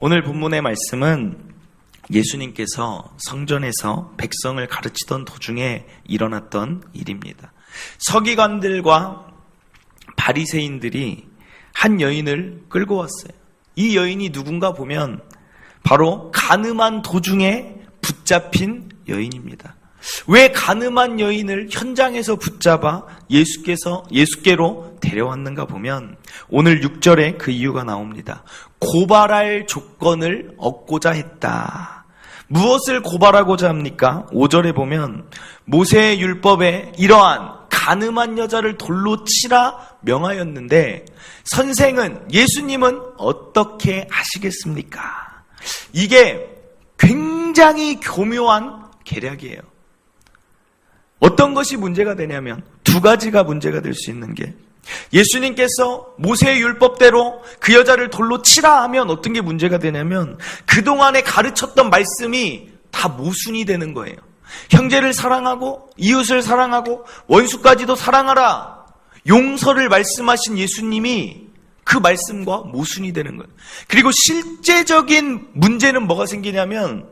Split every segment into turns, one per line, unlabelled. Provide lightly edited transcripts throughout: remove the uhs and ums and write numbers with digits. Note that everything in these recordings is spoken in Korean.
오늘 본문의 말씀은 예수님께서 성전에서 백성을 가르치던 도중에 일어났던 일입니다. 서기관들과 바리새인들이 한 여인을 끌고 왔어요. 이 여인이 누군가 보면 바로 간음한 도중에 붙잡힌 여인입니다. 왜 간음한 여인을 현장에서 붙잡아 예수께로 데려왔는가 보면 오늘 6절에 그 이유가 나옵니다. 고발할 조건을 얻고자 했다. 무엇을 고발하고자 합니까? 5절에 보면 모세의 율법에 이러한 간음한 여자를 돌로 치라 명하였는데 선생은, 예수님은 어떻게 하시겠습니까? 이게 굉장히 교묘한 계략이에요. 어떤 것이 문제가 되냐면 두 가지가 문제가 될 수 있는 게, 예수님께서 모세의 율법대로 그 여자를 돌로 치라 하면 어떤 게 문제가 되냐면 그동안에 가르쳤던 말씀이 다 모순이 되는 거예요. 형제를 사랑하고 이웃을 사랑하고 원수까지도 사랑하라, 용서를 말씀하신 예수님이 그 말씀과 모순이 되는 거예요. 그리고 실제적인 문제는 뭐가 생기냐면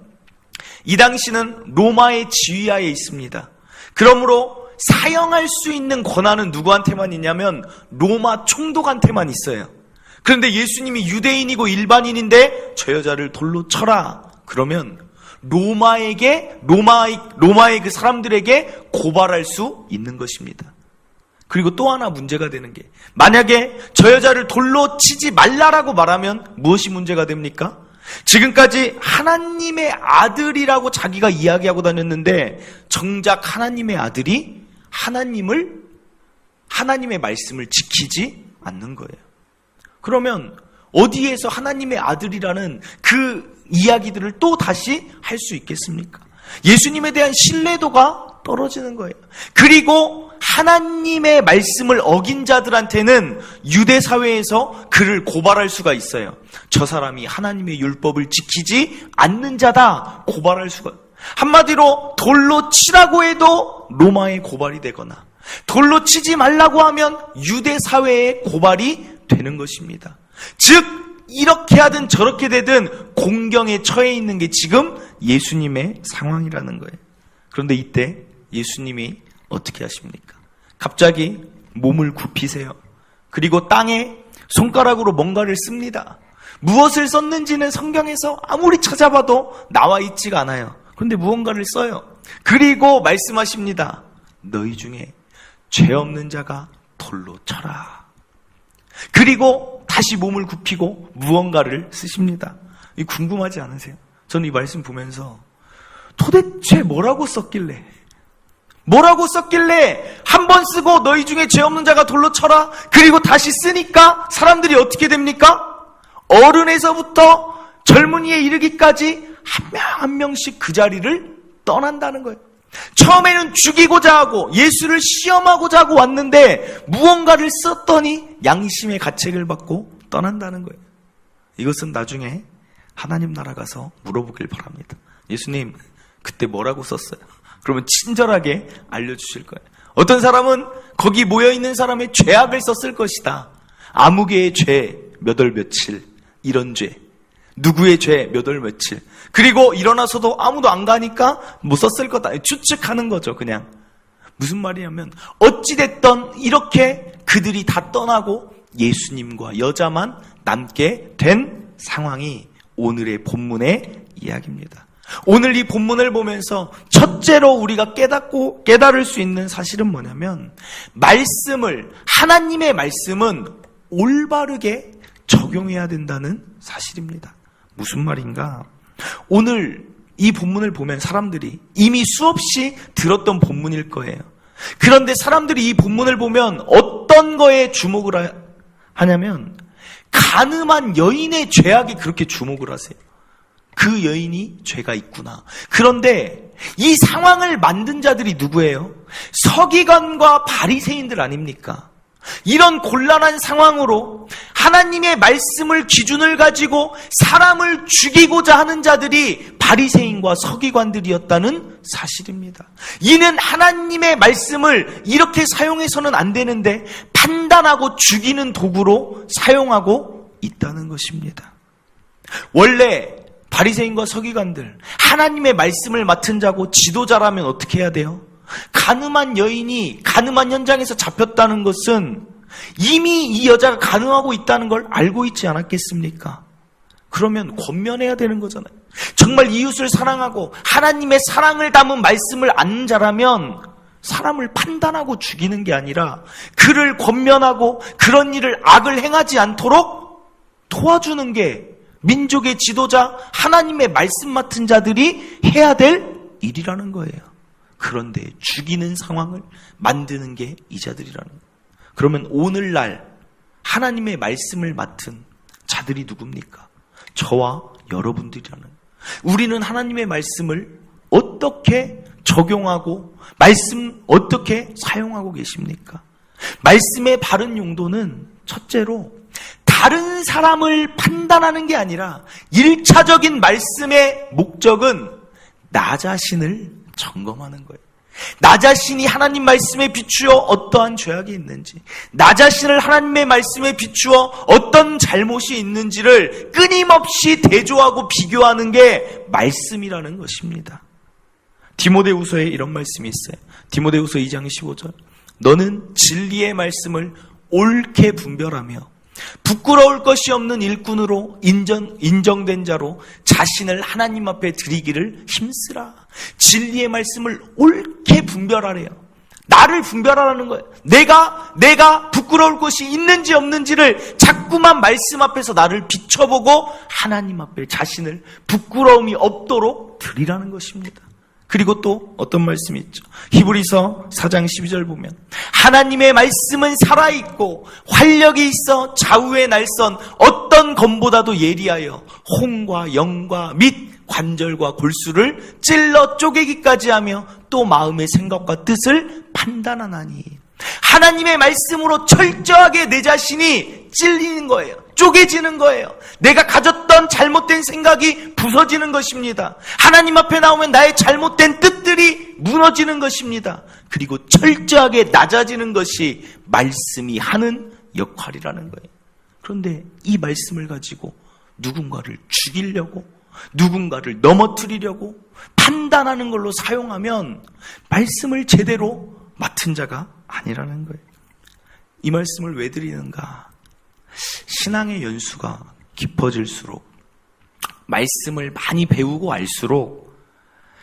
이 당시는 로마의 지휘하에 있습니다. 그러므로 사형할 수 있는 권한은 누구한테만 있냐면 로마 총독한테만 있어요. 그런데 예수님이 유대인이고 일반인인데 저 여자를 돌로 쳐라 그러면 로마의 그 사람들에게 고발할 수 있는 것입니다. 그리고 또 하나 문제가 되는 게, 만약에 저 여자를 돌로 치지 말라라고 말하면 무엇이 문제가 됩니까? 지금까지 하나님의 아들이라고 자기가 이야기하고 다녔는데 정작 하나님의 아들이 하나님의 말씀을 지키지 않는 거예요. 그러면 어디에서 하나님의 아들이라는 그 이야기들을 또 다시 할 수 있겠습니까? 예수님에 대한 신뢰도가 떨어지는 거예요. 그리고 하나님의 말씀을 어긴 자들한테는 유대 사회에서 그를 고발할 수가 있어요. 저 사람이 하나님의 율법을 지키지 않는 자다, 고발할 수가. 한마디로 돌로 치라고 해도 로마에 고발이 되거나 돌로 치지 말라고 하면 유대 사회에 고발이 되는 것입니다. 즉 이렇게 하든 저렇게 되든 공경에 처해 있는 게 지금 예수님의 상황이라는 거예요. 그런데 이때 예수님이 어떻게 하십니까? 갑자기 몸을 굽히세요. 그리고 땅에 손가락으로 뭔가를 씁니다. 무엇을 썼는지는 성경에서 아무리 찾아봐도 나와 있지가 않아요. 그런데 무언가를 써요. 그리고 말씀하십니다. 너희 중에 죄 없는 자가 돌로 쳐라. 그리고 다시 몸을 굽히고 무언가를 쓰십니다. 궁금하지 않으세요? 저는 이 말씀 보면서 도대체 뭐라고 썼길래 한 번 쓰고 너희 중에 죄 없는 자가 돌로 쳐라, 그리고 다시 쓰니까 사람들이 어떻게 됩니까? 어른에서부터 젊은이에 이르기까지 한 명씩 그 자리를 떠난다는 거예요. 처음에는 죽이고자 하고 예수를 시험하고자 하고 왔는데 무언가를 썼더니 양심의 가책을 받고 떠난다는 거예요. 이것은 나중에 하나님 나라 가서 물어보길 바랍니다. 예수님 그때 뭐라고 썼어요? 그러면 친절하게 알려주실 거예요. 어떤 사람은 거기 모여있는 사람의 죄악을 썼을 것이다. 아무개의 죄 몇 월 며칠, 이런 죄, 누구의 죄 몇 월 며칠, 그리고 일어나서도 아무도 안 가니까 뭐 썼을 거다, 추측하는 거죠. 그냥 무슨 말이냐면 어찌됐던 이렇게 그들이 다 떠나고 예수님과 여자만 남게 된 상황이 오늘의 본문의 이야기입니다. 오늘 이 본문을 보면서 첫째로 우리가 깨달을 수 있는 사실은 뭐냐면, 하나님의 말씀은 올바르게 적용해야 된다는 사실입니다. 무슨 말인가? 오늘 이 본문을 보면 사람들이 이미 수없이 들었던 본문일 거예요. 그런데 사람들이 이 본문을 보면 어떤 거에 주목을 하냐면 간음한 여인의 죄악에 그렇게 주목을 하세요. 그 여인이 죄가 있구나. 그런데 이 상황을 만든 자들이 누구예요? 서기관과 바리새인들 아닙니까? 이런 곤란한 상황으로 하나님의 말씀을 기준을 가지고 사람을 죽이고자 하는 자들이 바리새인과 서기관들이었다는 사실입니다. 이는 하나님의 말씀을 이렇게 사용해서는 안 되는데 판단하고 죽이는 도구로 사용하고 있다는 것입니다. 원래 바리새인과 서기관들, 하나님의 말씀을 맡은 자고 지도자라면 어떻게 해야 돼요? 간음한 여인이 간음한 현장에서 잡혔다는 것은 이미 이 여자가 간음하고 있다는 걸 알고 있지 않았겠습니까? 그러면 권면해야 되는 거잖아요. 정말 이웃을 사랑하고 하나님의 사랑을 담은 말씀을 아는 자라면 사람을 판단하고 죽이는 게 아니라 그를 권면하고 그런 일을 악을 행하지 않도록 도와주는 게 민족의 지도자, 하나님의 말씀 맡은 자들이 해야 될 일이라는 거예요. 그런데 죽이는 상황을 만드는 게 이 자들이라는 거예요. 그러면 오늘날 하나님의 말씀을 맡은 자들이 누굽니까? 저와 여러분들이라는 거예요. 우리는 하나님의 말씀을 어떻게 적용하고 말씀 어떻게 사용하고 계십니까? 말씀의 바른 용도는 첫째로 다른 사람을 판단하는 게 아니라 1차적인 말씀의 목적은 나 자신을 점검하는 거예요. 나 자신이 하나님 말씀에 비추어 어떠한 죄악이 있는지, 나 자신을 하나님의 말씀에 비추어 어떤 잘못이 있는지를 끊임없이 대조하고 비교하는 게 말씀이라는 것입니다. 디모데후서에 이런 말씀이 있어요. 디모데후서 2장 15절. 너는 진리의 말씀을 옳게 분별하며 부끄러울 것이 없는 일꾼으로 인정된 자로 자신을 하나님 앞에 드리기를 힘쓰라. 진리의 말씀을 옳게 분별하래요. 나를 분별하라는 거예요. 내가 부끄러울 것이 있는지 없는지를 자꾸만 말씀 앞에서 나를 비춰보고 하나님 앞에 자신을 부끄러움이 없도록 드리라는 것입니다. 그리고 또 어떤 말씀이 있죠. 히브리서 4장 12절 보면 하나님의 말씀은 살아있고 활력이 있어 좌우의 날선 어떤 검보다도 예리하여 혼과 영과 및 관절과 골수를 찔러 쪼개기까지 하며 또 마음의 생각과 뜻을 판단하나니. 하나님의 말씀으로 철저하게 내 자신이 찔리는 거예요. 쪼개지는 거예요. 내가 가졌던 잘못된 생각이 부서지는 것입니다. 하나님 앞에 나오면 나의 잘못된 뜻들이 무너지는 것입니다. 그리고 철저하게 낮아지는 것이 말씀이 하는 역할이라는 거예요. 그런데 이 말씀을 가지고 누군가를 죽이려고, 누군가를 넘어뜨리려고 판단하는 걸로 사용하면 말씀을 제대로 맡은 자가 아니라는 거예요. 이 말씀을 왜 드리는가? 신앙의 연수가 깊어질수록, 말씀을 많이 배우고 알수록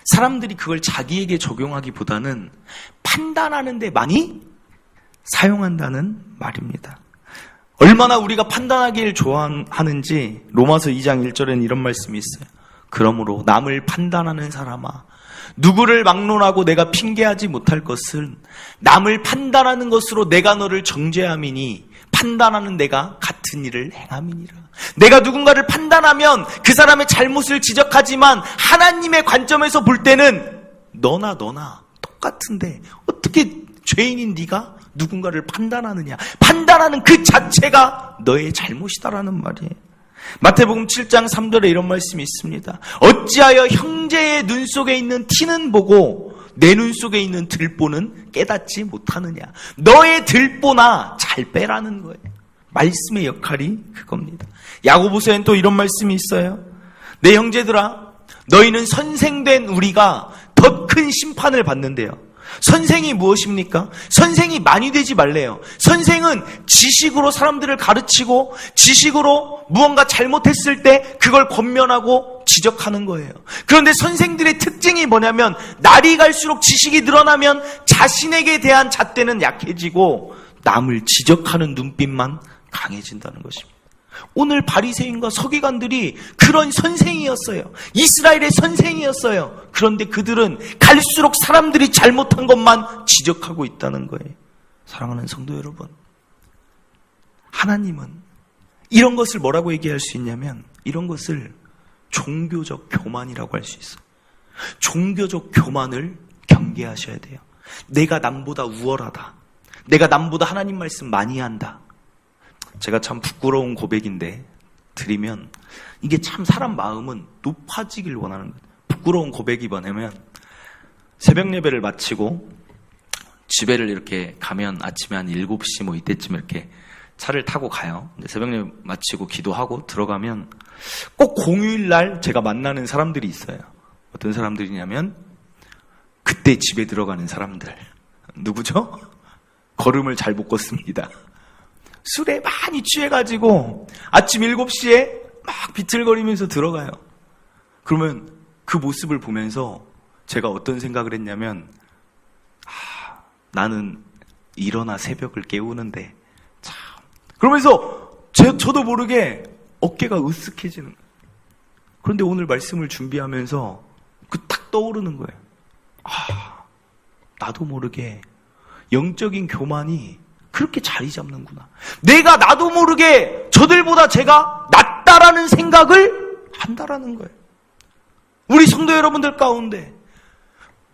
사람들이 그걸 자기에게 적용하기보다는 판단하는 데 많이 사용한다는 말입니다. 얼마나 우리가 판단하기를 좋아하는지 로마서 2장 1절에는 이런 말씀이 있어요. 그러므로 남을 판단하는 사람아, 누구를 막론하고 내가 핑계하지 못할 것은 남을 판단하는 것으로 내가 너를 정죄함이니 판단하는 내가 같은 일을 행함이니라. 내가 누군가를 판단하면 그 사람의 잘못을 지적하지만 하나님의 관점에서 볼 때는 너나 똑같은데 어떻게 죄인인 네가 누군가를 판단하느냐. 판단하는 그 자체가 너의 잘못이다라는 말이에요. 마태복음 7장 3절에 이런 말씀이 있습니다. 어찌하여 형제의 눈 속에 있는 티는 보고 내 눈 속에 있는 들보는 깨닫지 못하느냐. 너의 들보나 잘 빼라는 거예요. 말씀의 역할이 그겁니다. 야고보서엔 또 이런 말씀이 있어요. 내 형제들아, 너희는 선생된 우리가 더 큰 심판을 받는데요. 선생이 무엇입니까? 선생이 많이 되지 말래요. 선생은 지식으로 사람들을 가르치고 지식으로 무언가 잘못했을 때 그걸 권면하고 지적하는 거예요. 그런데 선생들의 특징이 뭐냐면 날이 갈수록 지식이 늘어나면 자신에게 대한 잣대는 약해지고 남을 지적하는 눈빛만 강해진다는 것입니다. 오늘 바리새인과 서기관들이 그런 선생이었어요. 이스라엘의 선생이었어요. 그런데 그들은 갈수록 사람들이 잘못한 것만 지적하고 있다는 거예요. 사랑하는 성도 여러분, 하나님은 이런 것을 뭐라고 얘기할 수 있냐면 이런 것을 종교적 교만이라고 할 수 있어요. 종교적 교만을 경계하셔야 돼요. 내가 남보다 우월하다. 내가 남보다 하나님 말씀 많이 한다. 제가 참 부끄러운 고백인데 드리면 이게 참 사람 마음은 높아지길 원하는 거예요. 부끄러운 고백이 뭐냐면 새벽 예배를 마치고 집에를 이렇게 가면 아침에 한 7시 이때쯤 이렇게 차를 타고 가요. 새벽예배 마치고 기도하고 들어가면 꼭 공휴일날 제가 만나는 사람들이 있어요. 어떤 사람들이냐면 그때 집에 들어가는 사람들. 누구죠? 걸음을 잘 못 걷습니다. 술에 많이 취해가지고 아침 7시에 막 비틀거리면서 들어가요. 그러면 그 모습을 보면서 제가 어떤 생각을 했냐면 나는 일어나 새벽을 깨우는데 참 그러면서 저도 모르게 어깨가 으쓱해지는 거예요. 그런데 오늘 말씀을 준비하면서 딱 떠오르는 거예요. 나도 모르게 영적인 교만이 그렇게 자리 잡는구나. 내가 나도 모르게 저들보다 제가 낫다라는 생각을 한다라는 거예요. 우리 성도 여러분들 가운데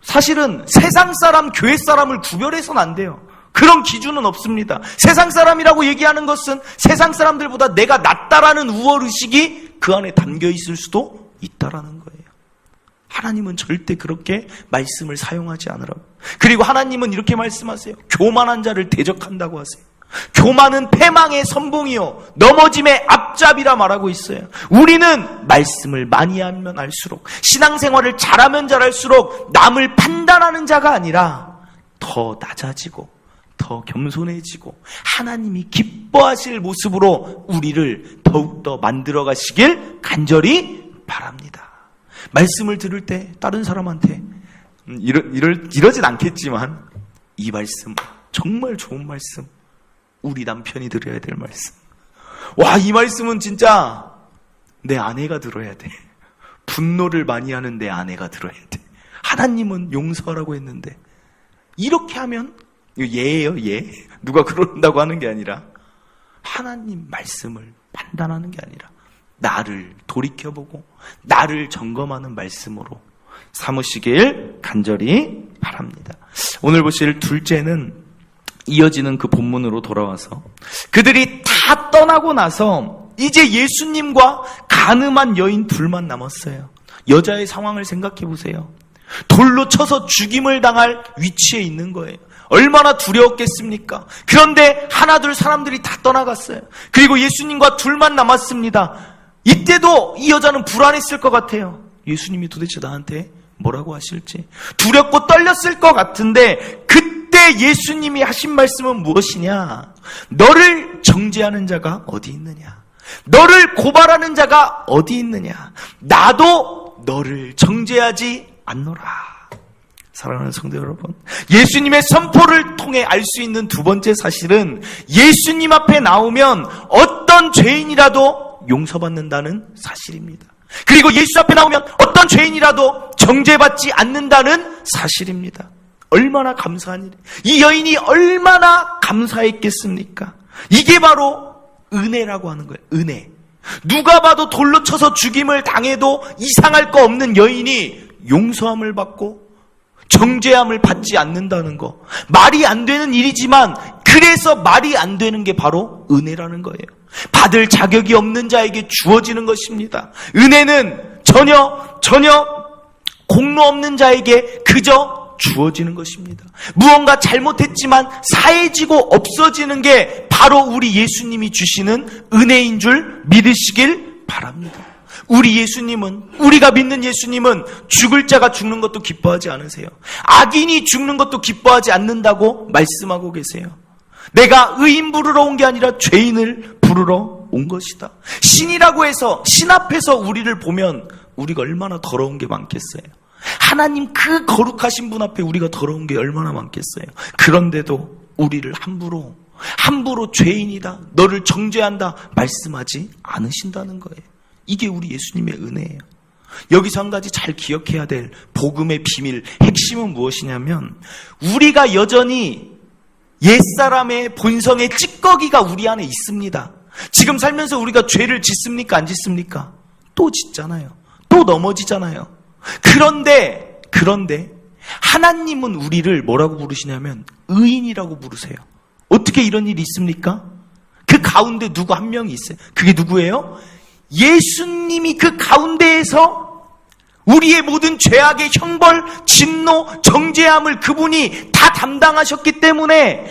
사실은 세상 사람, 교회 사람을 구별해서는 안 돼요. 그런 기준은 없습니다. 세상 사람이라고 얘기하는 것은 세상 사람들보다 내가 낫다라는 우월의식이 그 안에 담겨 있을 수도 있다라는 거예요. 하나님은 절대 그렇게 말씀을 사용하지 않으라고. 그리고 하나님은 이렇게 말씀하세요. 교만한 자를 대적한다고 하세요. 교만은 패망의 선봉이요 넘어짐의 앞잡이라 말하고 있어요. 우리는 말씀을 많이 하면 할수록, 신앙생활을 잘하면 잘할수록 남을 판단하는 자가 아니라 더 낮아지고 더 겸손해지고 하나님이 기뻐하실 모습으로 우리를 더욱더 만들어 가시길 간절히 바랍니다. 말씀을 들을 때 다른 사람한테 이러진 않겠지만 이 말씀 정말 좋은 말씀, 우리 남편이 들어야 될 말씀. 와, 이 말씀은 진짜 내 아내가 들어야 돼. 분노를 많이 하는 내 아내가 들어야 돼. 하나님은 용서하라고 했는데 이렇게 하면 예예요, 예. 누가 그런다고 하는 게 아니라 하나님 말씀을 판단하는 게 아니라 나를 돌이켜보고 나를 점검하는 말씀으로 삼으시길 간절히 바랍니다. 오늘 보실 둘째는 이어지는 그 본문으로 돌아와서 그들이 다 떠나고 나서 이제 예수님과 가늠한 여인 둘만 남았어요. 여자의 상황을 생각해 보세요. 돌로 쳐서 죽임을 당할 위치에 있는 거예요. 얼마나 두려웠겠습니까? 그런데 하나둘 사람들이 다 떠나갔어요. 그리고 예수님과 둘만 남았습니다. 이때도 이 여자는 불안했을 것 같아요. 예수님이 도대체 나한테 뭐라고 하실지 두렵고 떨렸을 것 같은데 그때 예수님이 하신 말씀은 무엇이냐? 너를 정죄하는 자가 어디 있느냐? 너를 고발하는 자가 어디 있느냐? 나도 너를 정죄하지 않노라. 사랑하는 성도 여러분, 예수님의 선포를 통해 알 수 있는 두 번째 사실은 예수님 앞에 나오면 어떤 죄인이라도 용서받는다는 사실입니다. 그리고 예수 앞에 나오면 어떤 죄인이라도 정죄받지 않는다는 사실입니다. 얼마나 감사한 일이에요. 이 여인이 얼마나 감사했겠습니까? 이게 바로 은혜라고 하는 거예요. 은혜. 누가 봐도 돌로 쳐서 죽임을 당해도 이상할 거 없는 여인이 용서함을 받고 정죄함을 받지 않는다는 거. 말이 안 되는 일이지만 그래서 말이 안 되는 게 바로 은혜라는 거예요. 받을 자격이 없는 자에게 주어지는 것입니다. 은혜는 전혀 공로 없는 자에게 그저 주어지는 것입니다. 무언가 잘못했지만 사해지고 없어지는 게 바로 우리 예수님이 주시는 은혜인 줄 믿으시길 바랍니다. 우리 예수님은, 우리가 믿는 예수님은 죽을 자가 죽는 것도 기뻐하지 않으세요. 악인이 죽는 것도 기뻐하지 않는다고 말씀하고 계세요. 내가 의인 부르러 온 게 아니라 죄인을 부르러 온 것이다. 신이라고 해서 신 앞에서 우리를 보면 우리가 얼마나 더러운 게 많겠어요. 하나님 그 거룩하신 분 앞에 우리가 더러운 게 얼마나 많겠어요. 그런데도 우리를 함부로 죄인이다, 너를 정죄한다 말씀하지 않으신다는 거예요. 이게 우리 예수님의 은혜예요. 여기서 한 가지 잘 기억해야 될 복음의 비밀, 핵심은 무엇이냐면 우리가 여전히 옛사람의 본성의 찌꺼기가 우리 안에 있습니다. 지금 살면서 우리가 죄를 짓습니까? 안 짓습니까? 또 짓잖아요. 또 넘어지잖아요. 그런데 하나님은 우리를 뭐라고 부르시냐면 의인이라고 부르세요. 어떻게 이런 일이 있습니까? 그 가운데 누구 한 명이 있어요. 그게 누구예요? 예수님이 그 가운데에서 우리의 모든 죄악의 형벌, 진노, 정죄함을 그분이 다 담당하셨기 때문에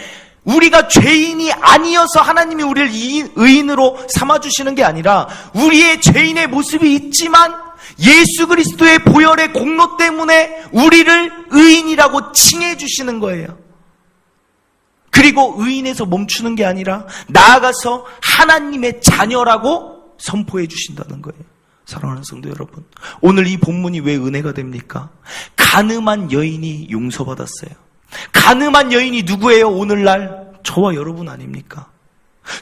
우리가 죄인이 아니어서 하나님이 우리를 의인으로 삼아주시는 게 아니라 우리의 죄인의 모습이 있지만 예수 그리스도의 보혈의 공로 때문에 우리를 의인이라고 칭해 주시는 거예요. 그리고 의인에서 멈추는 게 아니라 나아가서 하나님의 자녀라고 선포해 주신다는 거예요. 사랑하는 성도 여러분, 오늘 이 본문이 왜 은혜가 됩니까? 간음한 여인이 용서받았어요. 간음한 여인이 누구예요? 오늘날 저와 여러분 아닙니까?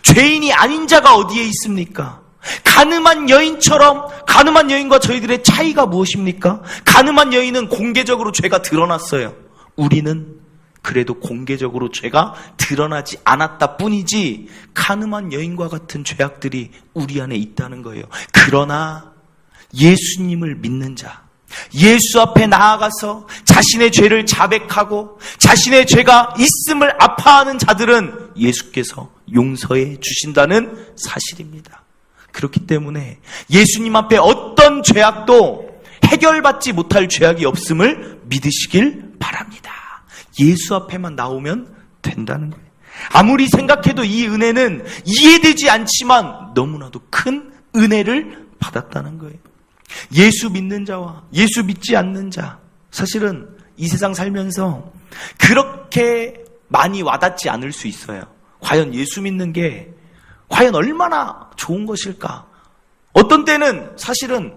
죄인이 아닌 자가 어디에 있습니까? 간음한 여인처럼, 간음한 여인과 저희들의 차이가 무엇입니까? 간음한 여인은 공개적으로 죄가 드러났어요. 우리는 그래도 공개적으로 죄가 드러나지 않았다 뿐이지 간음한 여인과 같은 죄악들이 우리 안에 있다는 거예요. 그러나 예수님을 믿는 자, 예수 앞에 나아가서 자신의 죄를 자백하고 자신의 죄가 있음을 아파하는 자들은 예수께서 용서해 주신다는 사실입니다. 그렇기 때문에 예수님 앞에 어떤 죄악도 해결받지 못할 죄악이 없음을 믿으시길 바랍니다. 예수 앞에만 나오면 된다는 거예요. 아무리 생각해도 이 은혜는 이해되지 않지만 너무나도 큰 은혜를 받았다는 거예요. 예수 믿는 자와 예수 믿지 않는 자, 사실은 이 세상 살면서 그렇게 많이 와닿지 않을 수 있어요. 과연 예수 믿는 게 과연 얼마나 좋은 것일까? 어떤 때는 사실은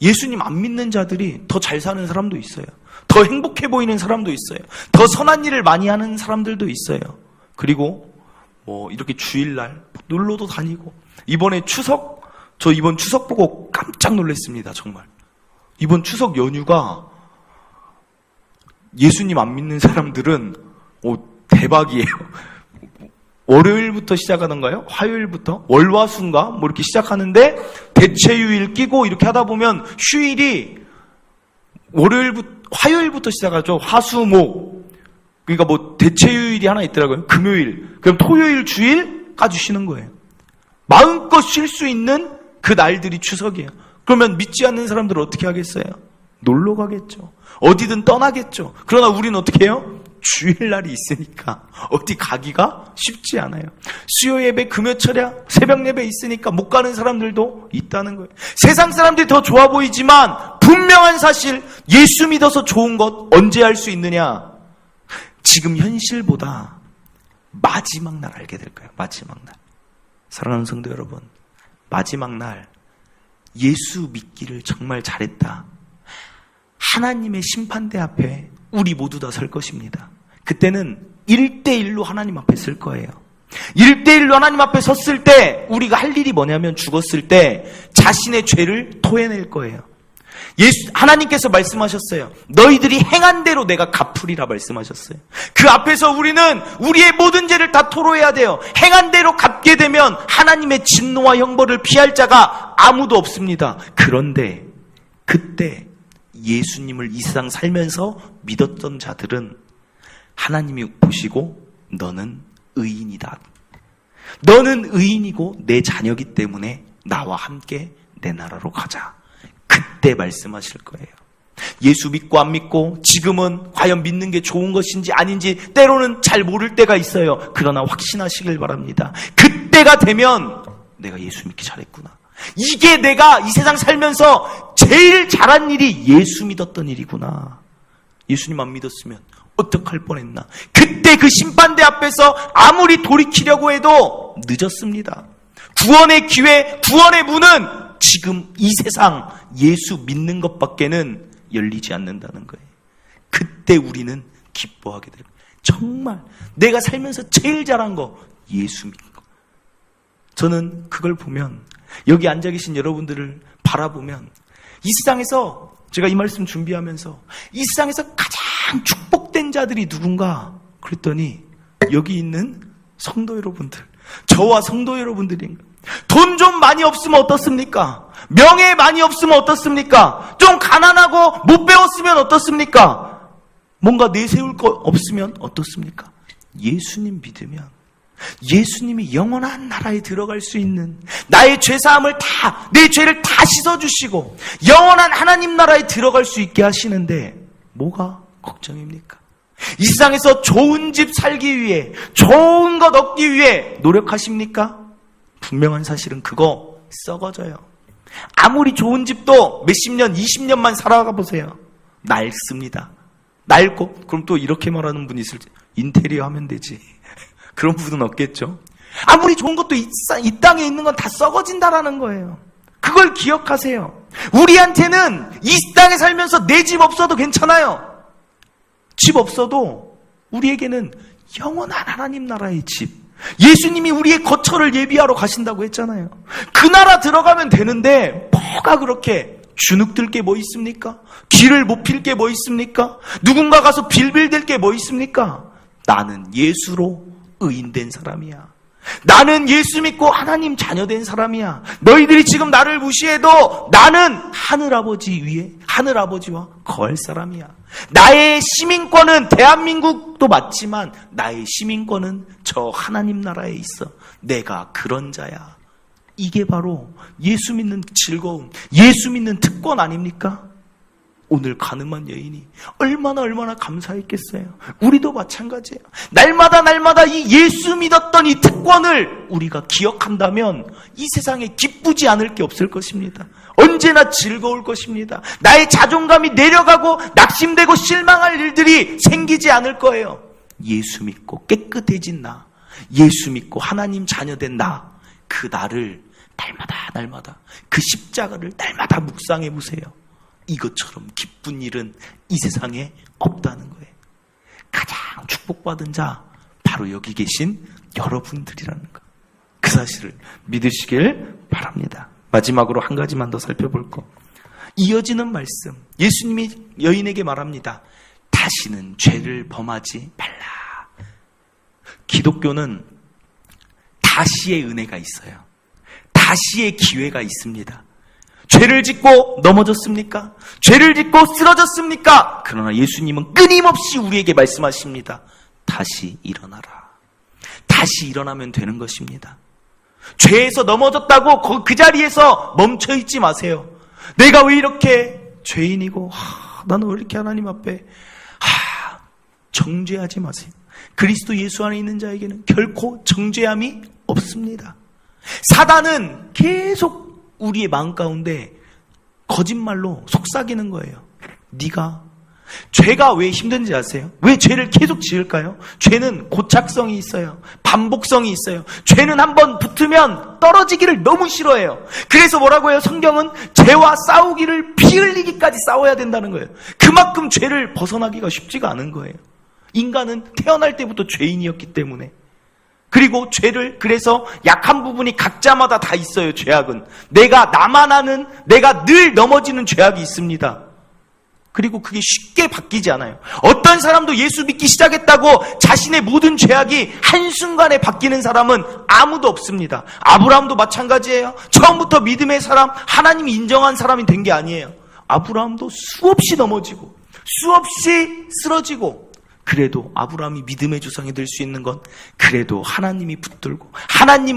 예수님 안 믿는 자들이 더 잘 사는 사람도 있어요. 더 행복해 보이는 사람도 있어요. 더 선한 일을 많이 하는 사람들도 있어요. 그리고 이렇게 주일날 놀러도 다니고, 이번에 추석, 저 이번 추석 보고 깜짝 놀랐습니다. 정말 이번 추석 연휴가 예수님 안 믿는 사람들은 대박이에요. 월요일부터 시작하던가요? 화요일부터? 월화수인가? 이렇게 시작하는데 대체휴일 끼고 이렇게 하다 보면 휴일이 화요일부터 시작하죠. 화수목. 그러니까 대체휴일이 하나 있더라고요. 금요일. 그럼 토요일, 주일까지 쉬는 거예요. 마음껏 쉴 수 있는 그 날들이 추석이에요. 그러면 믿지 않는 사람들은 어떻게 하겠어요? 놀러 가겠죠. 어디든 떠나겠죠. 그러나 우리는 어떻게 해요? 주일날이 있으니까 어디 가기가 쉽지 않아요. 수요 예배, 금요 철야, 새벽 예배 있으니까 못 가는 사람들도 있다는 거예요. 세상 사람들이 더 좋아 보이지만 분명한 사실, 예수 믿어서 좋은 것 언제 알 수 있느냐? 지금 현실보다 마지막 날 알게 될 거예요. 마지막 날. 사랑하는 성도 여러분, 마지막 날 예수 믿기를 정말 잘했다. 하나님의 심판대 앞에 우리 모두 다 설 것입니다. 그때는 1대1로 하나님 앞에 설 거예요. 1대1로 하나님 앞에 섰을 때 우리가 할 일이 뭐냐면, 죽었을 때 자신의 죄를 토해낼 거예요. 하나님께서 말씀하셨어요. 너희들이 행한 대로 내가 갚으리라 말씀하셨어요. 그 앞에서 우리는 우리의 모든 죄를 다 토로해야 돼요. 행한 대로 갚게 되면 하나님의 진노와 형벌을 피할 자가 아무도 없습니다. 그런데 그때 예수님을 이 세상 살면서 믿었던 자들은 하나님이 보시고 너는 의인이다. 너는 의인이고 내 자녀이기 때문에 나와 함께 내 나라로 가자. 그때 말씀하실 거예요. 예수 믿고 안 믿고 지금은 과연 믿는 게 좋은 것인지 아닌지 때로는 잘 모를 때가 있어요. 그러나 확신하시길 바랍니다. 그때가 되면 내가 예수 믿기 잘했구나. 이게 내가 이 세상 살면서 제일 잘한 일이 예수 믿었던 일이구나. 예수님 안 믿었으면 어떡할 뻔했나. 그때 그 심판대 앞에서 아무리 돌이키려고 해도 늦었습니다. 구원의 기회, 구원의 문은 지금 이 세상 예수 믿는 것밖에는 열리지 않는다는 거예요. 그때 우리는 기뻐하게 돼요. 정말 내가 살면서 제일 잘한 거 예수 믿는 거. 저는 그걸 보면, 여기 앉아 계신 여러분들을 바라보면, 이 세상에서 제가 이 말씀 준비하면서 이 세상에서 가장 축복된 자들이 누군가 그랬더니 여기 있는 성도 여러분들, 저와 성도 여러분들인가. 돈 좀 많이 없으면 어떻습니까? 명예 많이 없으면 어떻습니까? 좀 가난하고 못 배웠으면 어떻습니까? 뭔가 내세울 거 없으면 어떻습니까? 예수님 믿으면 예수님이 영원한 나라에 들어갈 수 있는, 나의 죄사함을 다, 내 죄를 다 씻어주시고 영원한 하나님 나라에 들어갈 수 있게 하시는데 뭐가 걱정입니까? 이 세상에서 좋은 집 살기 위해, 좋은 것 얻기 위해 노력하십니까? 분명한 사실은 그거 썩어져요. 아무리 좋은 집도 몇십 년, 20년만 살아가 보세요. 낡습니다. 낡고, 그럼 또 이렇게 말하는 분이 있을지, 인테리어 하면 되지. 그런 분은 없겠죠. 아무리 좋은 것도 이 땅에 있는 건 다 썩어진다라는 거예요. 그걸 기억하세요. 우리한테는 이 땅에 살면서 내 집 없어도 괜찮아요. 집 없어도 우리에게는 영원한 하나님 나라의 집, 예수님이 우리의 거처를 예비하러 가신다고 했잖아요. 그 나라 들어가면 되는데 뭐가 그렇게 주눅들 게 뭐 있습니까? 귀를 못 필 게 뭐 있습니까? 누군가 가서 빌빌댈 게 뭐 있습니까? 나는 예수로 의인된 사람이야. 나는 예수 믿고 하나님 자녀된 사람이야. 너희들이 지금 나를 무시해도 나는 하늘아버지 위에 하늘아버지와 거할 사람이야. 나의 시민권은 대한민국도 맞지만 나의 시민권은 저 하나님 나라에 있어. 내가 그런 자야. 이게 바로 예수 믿는 즐거움, 예수 믿는 특권 아닙니까? 오늘 가늠한 여인이 얼마나 감사했겠어요. 우리도 마찬가지예요. 날마다 이 예수 믿었던 이 특권을 우리가 기억한다면 이 세상에 기쁘지 않을 게 없을 것입니다. 언제나 즐거울 것입니다. 나의 자존감이 내려가고 낙심되고 실망할 일들이 생기지 않을 거예요. 예수 믿고 깨끗해진 나, 예수 믿고 하나님 자녀된 나, 그 나를 날마다 그 십자가를 날마다 묵상해 보세요. 이것처럼 기쁜 일은 이 세상에 없다는 거예요. 가장 축복받은 자, 바로 여기 계신 여러분들이라는 거. 그 사실을 믿으시길 바랍니다. 마지막으로 한 가지만 더 살펴볼 거. 이어지는 말씀. 예수님이 여인에게 말합니다. 다시는 죄를 범하지 말라. 기독교는 다시의 은혜가 있어요. 다시의 기회가 있습니다. 죄를 짓고 넘어졌습니까? 죄를 짓고 쓰러졌습니까? 그러나 예수님은 끊임없이 우리에게 말씀하십니다. 다시 일어나라. 다시 일어나면 되는 것입니다. 죄에서 넘어졌다고 그 자리에서 멈춰있지 마세요. 내가 왜 이렇게 죄인이고 나는 왜 이렇게 하나님 앞에 정죄하지 마세요. 그리스도 예수 안에 있는 자에게는 결코 정죄함이 없습니다. 사단은 계속 우리의 마음 가운데 거짓말로 속삭이는 거예요. 네가 죄가 왜 힘든지 아세요? 왜 죄를 계속 지을까요? 죄는 고착성이 있어요. 반복성이 있어요. 죄는 한번 붙으면 떨어지기를 너무 싫어해요. 그래서 뭐라고 해요? 성경은 죄와 싸우기를 피 흘리기까지 싸워야 된다는 거예요. 그만큼 죄를 벗어나기가 쉽지가 않은 거예요. 인간은 태어날 때부터 죄인이었기 때문에. 그리고 죄를, 그래서 약한 부분이 각자마다 다 있어요. 죄악은 나만 아는, 내가 늘 넘어지는 죄악이 있습니다. 그리고 그게 쉽게 바뀌지 않아요. 어떤 사람도 예수 믿기 시작했다고 자신의 모든 죄악이 한순간에 바뀌는 사람은 아무도 없습니다. 아브라함도 마찬가지예요. 처음부터 믿음의 사람, 하나님이 인정한 사람이 된 게 아니에요. 아브라함도 수없이 넘어지고 수없이 쓰러지고, 그래도 아브라함이 믿음의 조상이 될 수 있는 건 그래도 하나님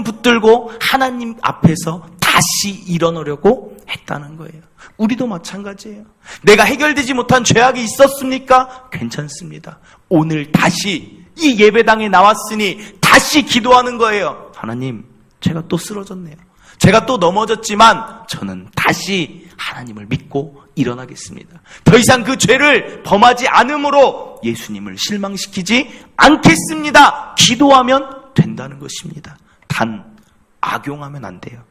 붙들고 하나님 앞에서 다시 일어나려고 했다는 거예요. 우리도 마찬가지예요. 내가 해결되지 못한 죄악이 있었습니까? 괜찮습니다. 오늘 다시 이 예배당에 나왔으니 다시 기도하는 거예요. 하나님, 제가 또 쓰러졌네요. 제가 또 넘어졌지만 저는 다시 하나님을 믿고 일어나겠습니다. 더 이상 그 죄를 범하지 않음으로 예수님을 실망시키지 않겠습니다. 기도하면 된다는 것입니다. 단 악용하면 안 돼요.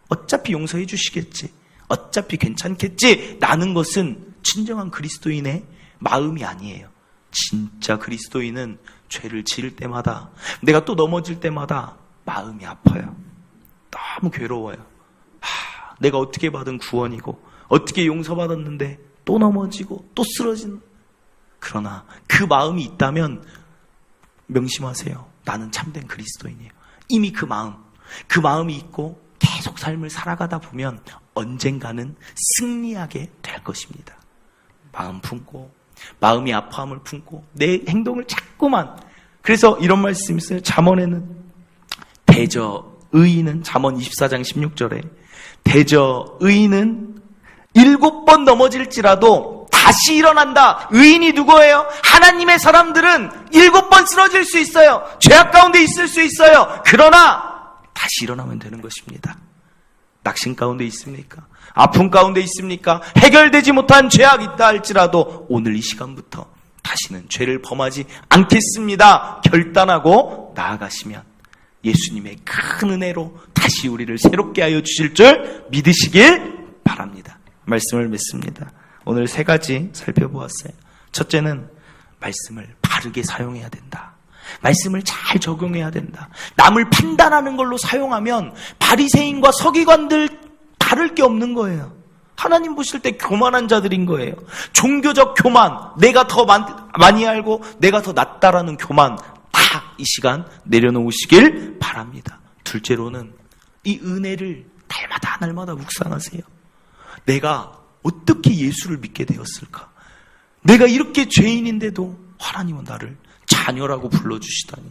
어차피 용서해 주시겠지, 어차피 괜찮겠지 라는 것은 진정한 그리스도인의 마음이 아니에요. 진짜 그리스도인은 죄를 지을 때마다, 내가 또 넘어질 때마다 마음이 아파요. 너무 괴로워요. 내가 어떻게 받은 구원이고 어떻게 용서받았는데 또 넘어지고 또 쓰러진. 그러나 그 마음이 있다면 명심하세요. 나는 참된 그리스도인이에요. 이미 그 마음이 있고 계속 삶을 살아가다 보면 언젠가는 승리하게 될 것입니다. 마음 품고, 마음이 아파함을 품고 내 행동을 자꾸만. 그래서 이런 말씀이 있어요. 잠언에는 대저 의인은, 잠언 24장 16절에 대저 의인은 7번 넘어질지라도 다시 일어난다. 의인이 누구예요? 하나님의 사람들은 7번 쓰러질 수 있어요. 죄악 가운데 있을 수 있어요. 그러나 다시 일어나면 되는 것입니다. 낙심 가운데 있습니까? 아픔 가운데 있습니까? 해결되지 못한 죄악 있다 할지라도 오늘 이 시간부터 다시는 죄를 범하지 않겠습니다. 결단하고 나아가시면 예수님의 큰 은혜로 다시 우리를 새롭게 하여 주실 줄 믿으시길 바랍니다. 말씀을 맺습니다. 오늘 3가지 살펴보았어요. 첫째는 말씀을 바르게 사용해야 된다. 말씀을 잘 적용해야 된다. 남을 판단하는 걸로 사용하면 바리새인과 서기관들 다를 게 없는 거예요. 하나님 보실 때 교만한 자들인 거예요. 종교적 교만, 내가 더 많이 알고 내가 더 낫다라는 교만 다 이 시간 내려놓으시길 바랍니다. 둘째로는 이 은혜를 날마다 묵상하세요. 내가 어떻게 예수를 믿게 되었을까? 내가 이렇게 죄인인데도 하나님은 나를 자녀라고 불러주시다니,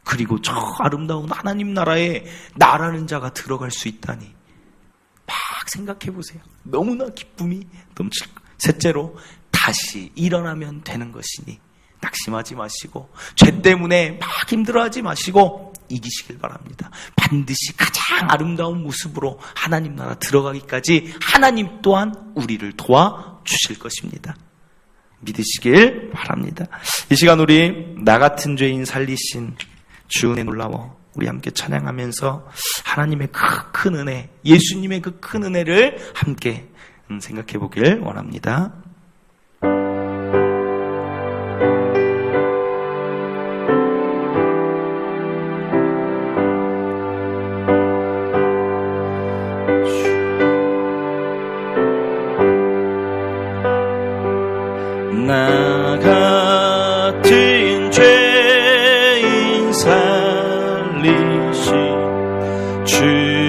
그리고 저 아름다운 하나님 나라에 나라는 자가 들어갈 수 있다니 막 생각해 보세요. 너무나 기쁨이 넘칠 거예요. 셋째로 다시 일어나면 되는 것이니 낙심하지 마시고 죄 때문에 막 힘들어하지 마시고 이기시길 바랍니다. 반드시 가장 아름다운 모습으로 하나님 나라 들어가기까지 하나님 또한 우리를 도와주실 것입니다. 믿으시길 바랍니다. 이 시간 우리 나 같은 죄인 살리신 주 은혜 놀라워 우리 함께 찬양하면서 하나님의 큰 은혜, 예수님의 그 큰 은혜를 함께 생각해 보길 원합니다.
나 같은 죄인 살리신 주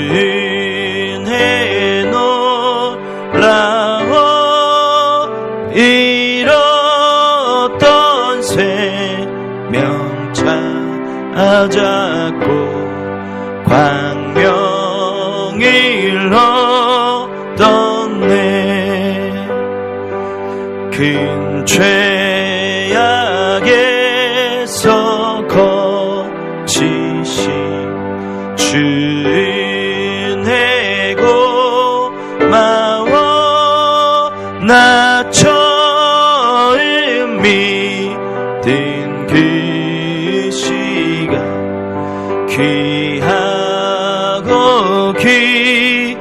은혜 놀라워 잃었던 생명 찾았고 광명을 얻었네. 큰 죄악에서 거치신 주 은혜 고마워. 나 처음 믿은 그 시간 귀하고 귀하다.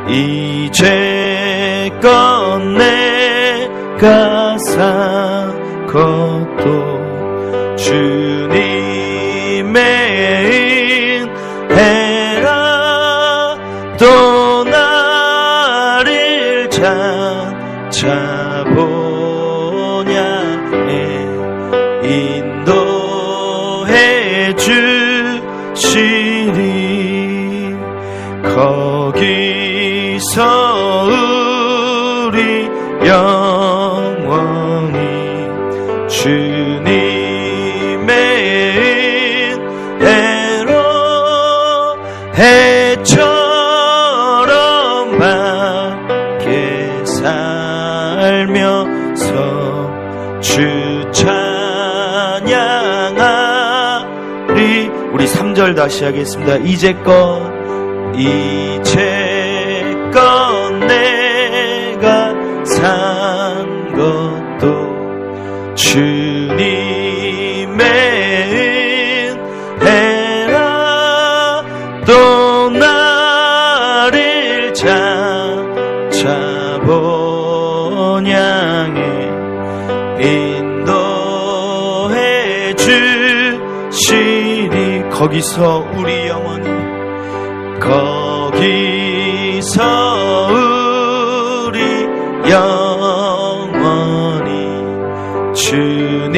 이제껏 내가 산 것도 주님의 은혜라. 또 나를 찾아보냐 인도해 주시리. 거기서 우리 영원히 주님의 은혜로 해처럼 밝게 살면서 주 찬양하리. 우리 3절 다시 하겠습니다. 이제껏 내가 산 것도 주님의 은혜라. 또 나를 찾아보냐에 인도해 주시리. 거기서 우리 영원히, 거기서 우리 영원히 주님의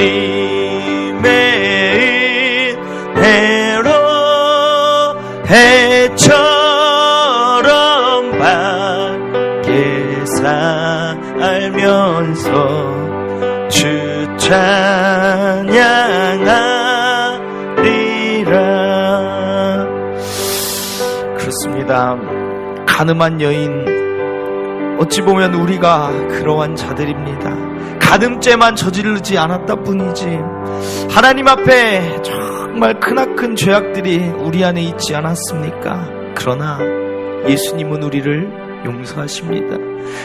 은혜로 해처럼 밝게 살면서 주 찬양하리라. 그렇습니다. 가늠한 여인,
어찌 보면 우리가 그러한 자들입니다. 가늠죄만 저지르지 않았다 뿐이지 하나님 앞에 정말 크나큰 죄악들이 우리 안에 있지 않았습니까? 그러나 예수님은 우리를 용서하십니다.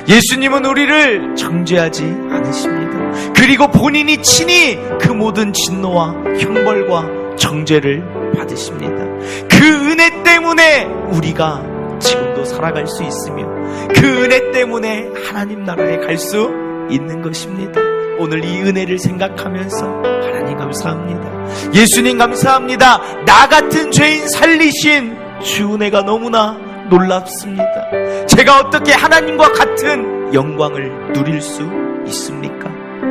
예수님은 우리를 정죄하지 않으십니다. 그리고 본인이 친히 그 모든 진노와 형벌과 정죄를 받으십니다. 그 은혜 때문에 우리가 지금도 살아갈 수 있으며 그 은혜 때문에 하나님 나라에 갈 수 있는 것입니다. 오늘 이 은혜를 생각하면서 하나님 감사합니다. 예수님 감사합니다. 나 같은 죄인 살리신 주 은혜가 너무나 놀랍습니다. 제가 어떻게 하나님과 같은 영광을 누릴 수 있습니까?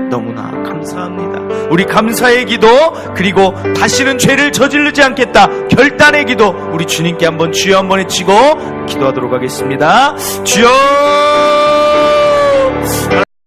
너무나 감사합니다. 우리 감사의 기도, 그리고 다시는 죄를 저지르지 않겠다 결단의 기도, 우리 주님께 한번 주여 한번 외치고 기도하도록 하겠습니다. 주여